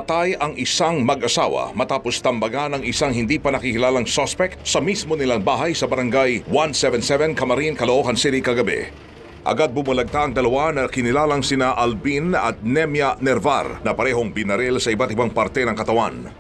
Patay ang isang mag-asawa matapos tambagan ng isang hindi pa nakikilalang suspect sa mismo nilang bahay sa barangay 177 Camarin, Caloocan City kagabi. Agad bumulagta ang dalawa na kinilalang sina Albin at Nemia Nervar na parehong binaril sa iba't ibang parte ng katawan.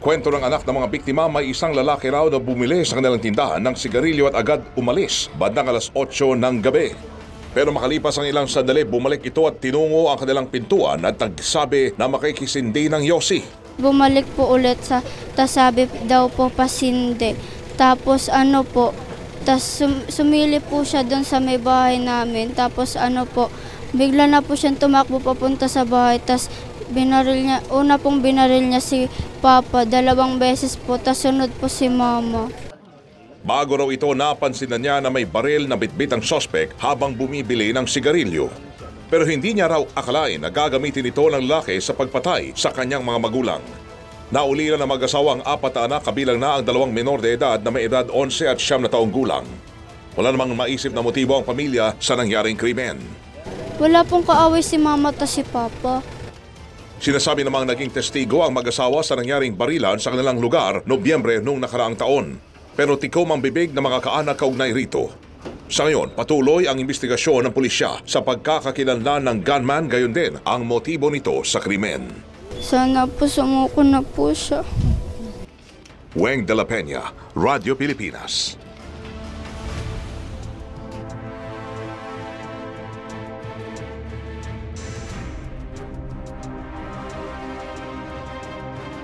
Kwento ng anak ng mga biktima, may isang lalaki raw na bumili sa kanilang tindahan ng sigarilyo at agad umalis bandang alas 8 ng gabi. Pero makalipas ang ilang sandali, bumalik ito at tinungo ang kanilang pintuan at nagsabi na makikisindi ng yosi. Bumalik po ulit tas sabi daw po pasindi. Tapos sumili po siya doon sa may bahay namin. Tapos bigla na po siyang tumakbo papunta sa bahay. Tas una pong binaril niya si Papa 2 beses po. Tas sunod po si Mama. Bago raw ito, napansin na niya na may baril na bitbit ang suspect habang bumibili ng sigarilyo. Pero hindi niya raw akalain na gagamitin ito ng lalaki sa pagpatay sa kanyang mga magulang. Naulilan na mag-asawa ang 4 na anak, kabilang na ang 2 menor de edad na may edad 11 at 9 na taong gulang. Wala namang maisip na motibo ang pamilya sa nangyaring krimen. Wala pong kaaway si Mama at si Papa. Sinasabi namang naging testigo ang mag-asawa sa nangyaring barilan sa kanilang lugar Nobyembre noong nakaraang taon. Pero tikom ang bibig ng mga kaanak kaugnay rito. Sa ngayon, patuloy ang investigasyon ng pulisya sa pagkakakilanlan ng gunman, gayon din ang motibo nito sa krimen. Sana po sumuko na po siya. Weng de la Peña, Radio Pilipinas.